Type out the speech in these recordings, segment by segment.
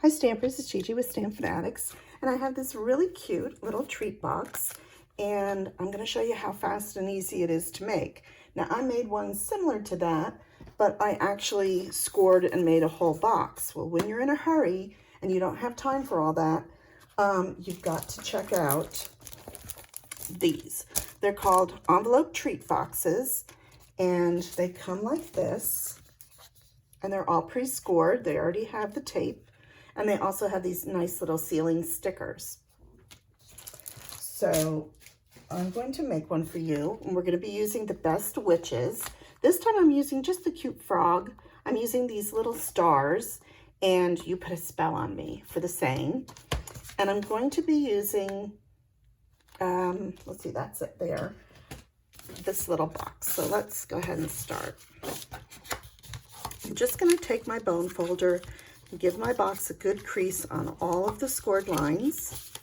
Hi Stampers, it's Gigi with StampFUNatics, and I have this really cute little treat box, and I'm going to show you how fast and easy it is to make. Now I made one similar to that, but I actually scored and made a whole box. Well, when you're in a hurry and you don't have time for all that, you've got to check out these. They're called envelope treat boxes, and they come like this, and they're all pre-scored. They already have the tape. And they also have these nice little sealing stickers. So I'm going to make one for you, and we're going to be using the Best Witches. This time I'm using just the cute frog. I'm using these little stars, and you put a spell on me for the saying. And I'm going to be using, let's see, that's it there, this little box. So let's go ahead and start. I'm just going to take my bone folder and give my box a good crease on all of the scored lines.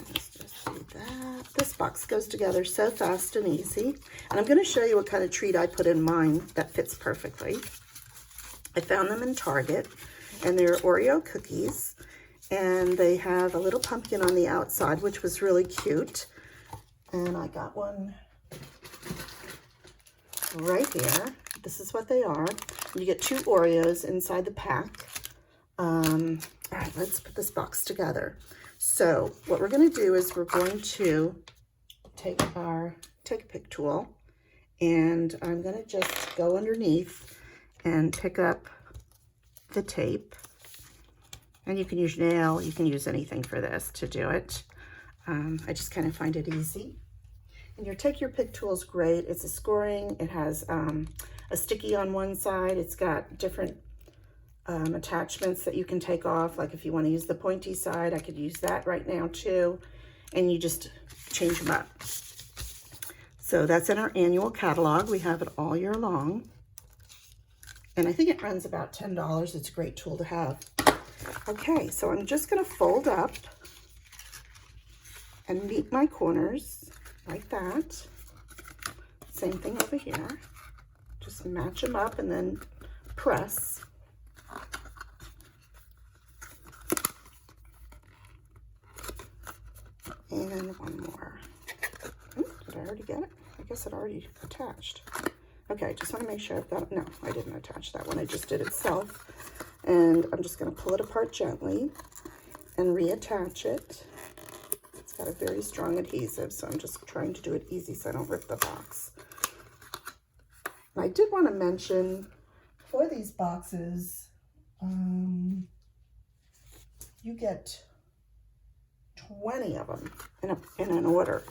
Let's just do that. This box goes together so fast and easy. And I'm going to show you what kind of treat I put in mine that fits perfectly. I found them in Target, and they're Oreo cookies. And they have a little pumpkin on the outside, which was really cute. And I got one right here. This is what they are. You get 2 Oreos inside the pack. All right, let's put this box together. So what we're going to do is we're going to take a pick tool, and I'm going to just go underneath and pick up the tape. And you can use nail, you can use anything for this to do it. I just kind of find it easy. And your take your pick tool is great. It's a scoring. It has a sticky on one side. It's got different attachments that you can take off. Like if you want to use the pointy side, I could use that right now too. And you just change them up. So that's in our annual catalog. We have it all year long. And I think it runs about $10. It's a great tool to have. Okay, so I'm just going to fold up and meet my corners like that. Same thing over here. Just match them up and then press. And one more. Ooh, did I already get it? I guess it already attached. Okay, just want to make sure I've got it. No, I didn't attach that one. I just did itself. And I'm just going to pull it apart gently and reattach it. It's got a very strong adhesive, so I'm just trying to do it easy so I don't rip the box. I did want to mention, for these boxes, you get 20 of them in an order.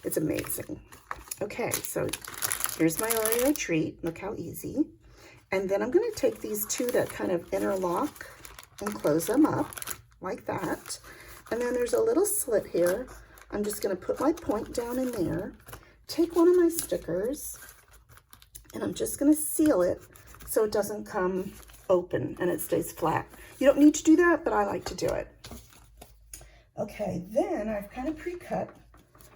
It's amazing. Okay, so here's my Oreo treat. Look how easy. And then I'm going to take these 2 that kind of interlock and close them up like that. And then there's a little slit here. I'm just going to put my point down in there, take one of my stickers, and I'm just going to seal it so it doesn't come open and it stays flat. You don't need to do that, but I like to do it. Okay, then I've kind of pre-cut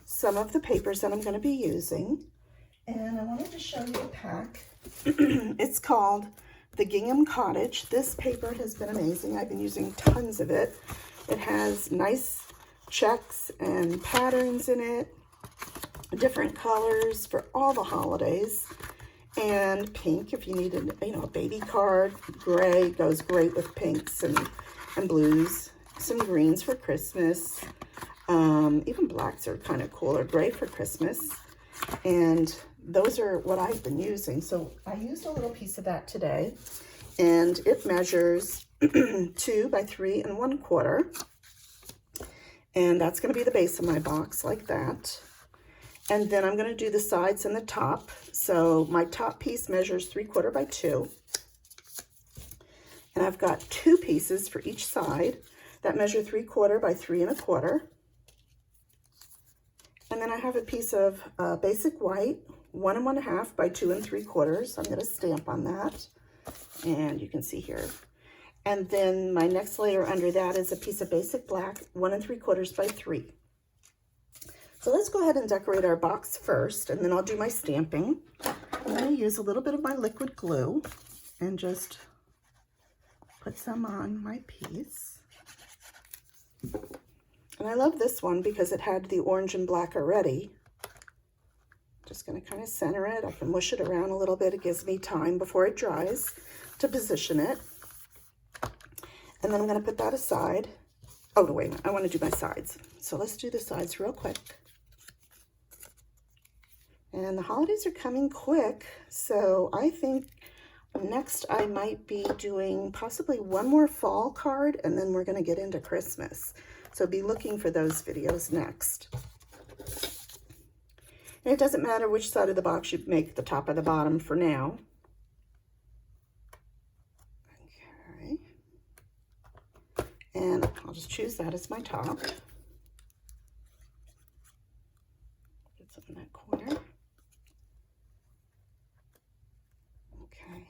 some of the papers that I'm going to be using. And I wanted to show you a pack. It's called the Gingham Cottage. This paper has been amazing. I've been using tons of it. It has nice checks and patterns in it, different colors for all the holidays, and pink if you needed, a baby card. Gray goes great with pinks and blues. Some greens for Christmas. Even blacks are kind of cool, or gray for Christmas. And those are what I've been using. So I used a little piece of that today, and it measures 2 by 3 1/4. And that's going to be the base of my box like that. And then I'm going to do the sides and the top. So my top piece measures 3/4 by 2. And I've got 2 pieces for each side that measure 3/4 by 3 1/4. And then I have a piece of basic white, 1 1/2 by 2 3/4. I'm going to stamp on that. And you can see here. And then my next layer under that is a piece of basic black, 1 3/4 by 3. So let's go ahead and decorate our box first, and then I'll do my stamping. I'm going to use a little bit of my liquid glue. and just put some on my piece. And I love this one because it had the orange and black already. Just going to kind of center it. I can mush it around a little bit. It gives me time before it dries to position it. And then I'm going to put that aside. Oh, no, wait a minute. I want to do my sides. So let's do the sides real quick. And the holidays are coming quick, so I think next I might be doing possibly one more fall card, and then we're going to get into Christmas. So be looking for those videos next. And it doesn't matter which side of the box you make the top or the bottom for now. Okay. And I'll just choose that as my top. Put some in that corner. Okay.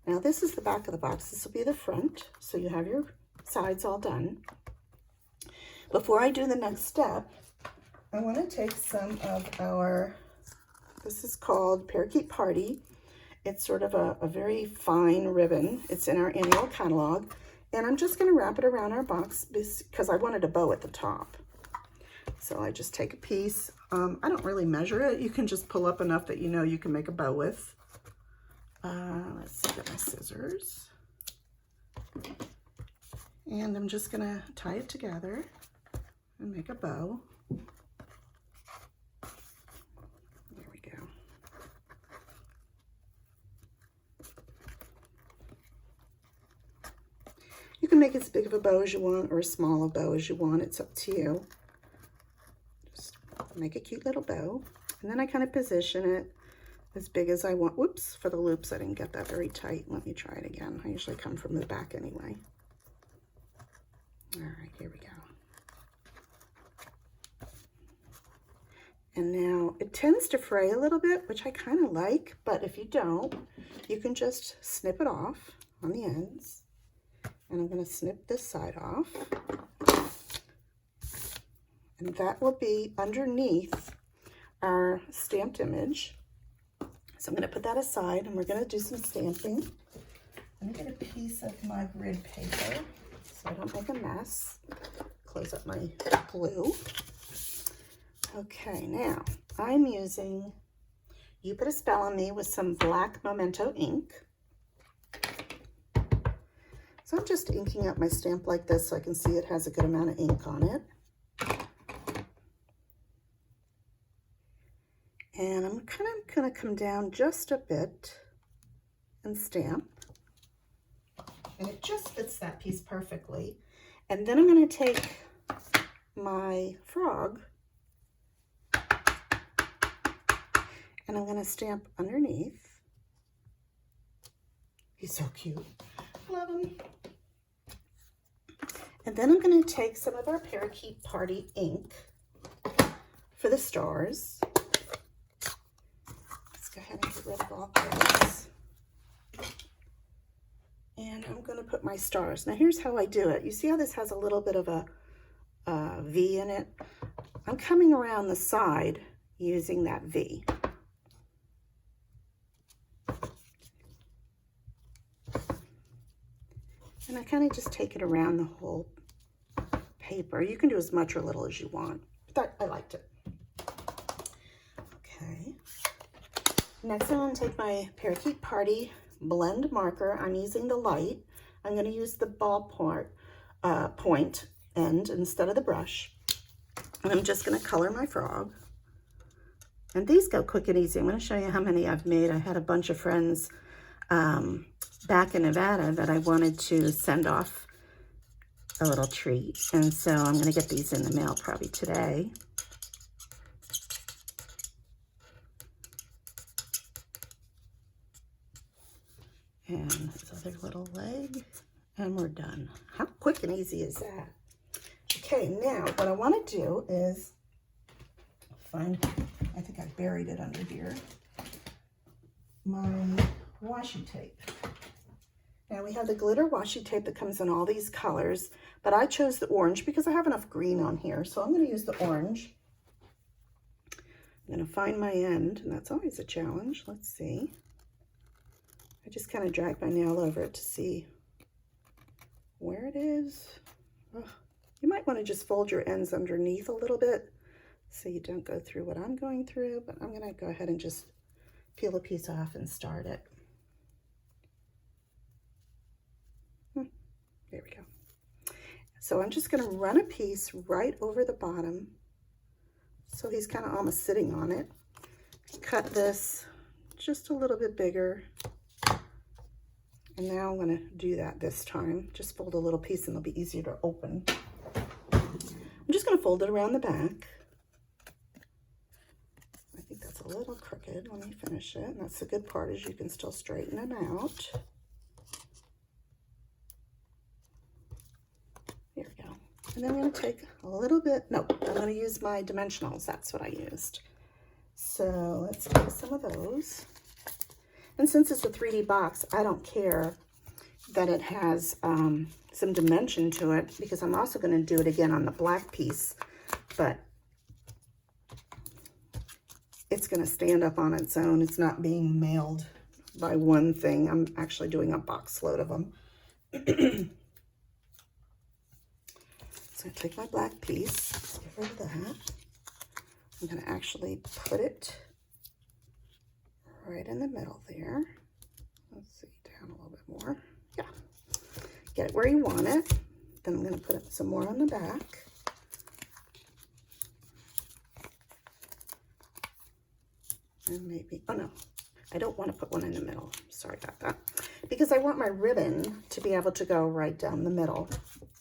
Now this is the back of the box. This will be the front, so you have your sides all done. Before I do the next step, I want to take some of our, this is called Parakeet Party. It's sort of a very fine ribbon. It's in our annual catalog. And I'm just going to wrap it around our box because I wanted a bow at the top. So I just take a piece. I don't really measure it. You can just pull up enough that you know you can make a bow with. Let's see, get my scissors. And I'm just going to tie it together and make a bow. There we go. You can make as big of a bow as you want or as small a bow as you want. It's up to you. Just make a cute little bow. And then I kind of position it as big as I want. Whoops, for the loops, I didn't get that very tight. Let me try it again. I usually come from the back anyway. All right, here we go. And now it tends to fray a little bit, which I kind of like, but if you don't, you can just snip it off on the ends. And I'm going to snip this side off. And that will be underneath our stamped image. So I'm going to put that aside and we're going to do some stamping. Let me get a piece of my grid paper so I don't make a mess. Close up my glue. Okay, now I'm using You Put a Spell on Me with some black Memento ink. So I'm just inking up my stamp like this so I can see it has a good amount of ink on it. And I'm kind of going to come down just a bit and stamp. And it just fits that piece perfectly. And then I'm going to take my frog and I'm going to stamp underneath. He's so cute. Love him. And then I'm going to take some of our Parakeet Party ink for the stars. Let's go ahead and get rid of all this. And I'm going to put my stars. Now here's how I do it. You see how this has a little bit of a V in it? I'm coming around the side using that V. And I kind of just take it around the whole paper. You can do as much or little as you want. But I liked it. Okay. Next I'm going to take my Parakeet Party blend marker. I'm using the light. I'm going to use the ball point end instead of the brush. And I'm just going to color my frog. And these go quick and easy. I'm going to show you how many I've made. I had a bunch of friends back in Nevada that I wanted to send off a little treat. And so I'm going to get these in the mail probably today. And this other little leg. And we're done. How quick and easy is that? Okay, now what I want to do is find, I think I buried it under here, my washi tape. Now we have the glitter washi tape that comes in all these colors, but I chose the orange because I have enough green on here, so I'm going to use the orange. I'm going to find my end, and that's always a challenge. Let's see. I just kind of drag my nail over it to see where it is. Oh, you might want to just fold your ends underneath a little bit so you don't go through what I'm going through, but I'm going to go ahead and just peel a piece off and start it. There we go. So I'm just going to run a piece right over the bottom, so he's kind of almost sitting on it. Cut this just a little bit bigger. And now I'm going to do that this time. Just fold a little piece and it'll be easier to open. I'm just going to fold it around the back. I think that's a little crooked. Let me finish it. And that's the good part, is you can still straighten them out. There we go. And then I'm going to take a little bit, no, I'm going to use my dimensionals. That's what I used. So let's take some of those. And since it's a 3D box, I don't care that it has some dimension to it, because I'm also going to do it again on the black piece, but it's going to stand up on its own. It's not being mailed by one thing. I'm actually doing a box load of them. So I take my black piece, let's get rid of that. I'm going to actually put it right in the middle there. Let's see, down a little bit more. Yeah, get it where you want it. Then I'm going to put some more on the back. And maybe, oh no, I don't want to put one in the middle. Sorry about that. Because I want my ribbon to be able to go right down the middle.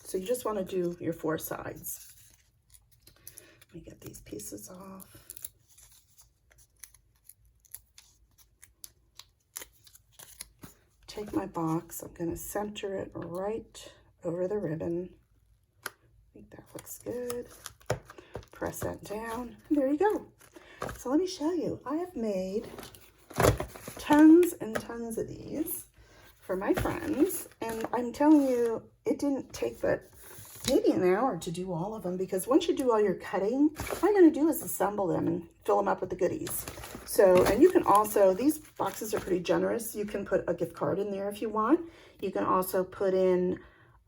So you just want to do your 4 sides. Let me get these pieces off. Take my box, I'm going to center it right over the ribbon. I think that looks good. Press that down, and there you go. So let me show you. I have made tons and tons of these for my friends, and I'm telling you, it didn't take but maybe an hour to do all of them, because once you do all your cutting, all you're going to do is assemble them and fill them up with the goodies. So, and you can also, these boxes are pretty generous. You can put a gift card in there if you want. You can also put in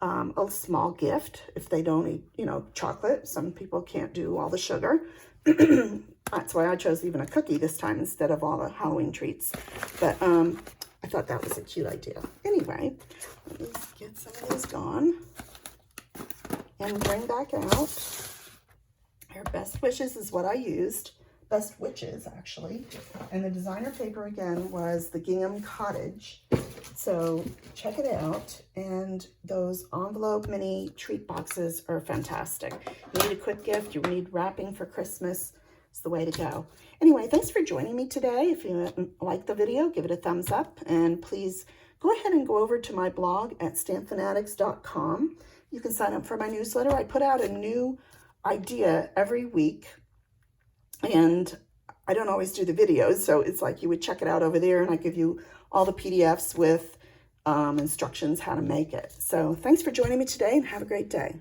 a small gift if they don't eat, you know, chocolate. Some people can't do all the sugar. That's why I chose even a cookie this time instead of all the Halloween treats. But I thought that was a cute idea. Anyway, let me get some of these gone and bring back out. Our Best Wishes is what I used. Best Witches, actually. And the designer paper, again, was the Gingham Cottage. So check it out. And those envelope mini treat boxes are fantastic. You need a quick gift. You need wrapping for Christmas. It's the way to go. Anyway, thanks for joining me today. If you like the video, give it a thumbs up. And please go ahead and go over to my blog at StampFUNatics.com. You can sign up for my newsletter. I put out a new idea every week. And I don't always do the videos, so it's like you would check it out over there, and I give you all the PDFs with instructions how to make it. So thanks for joining me today, and have a great day.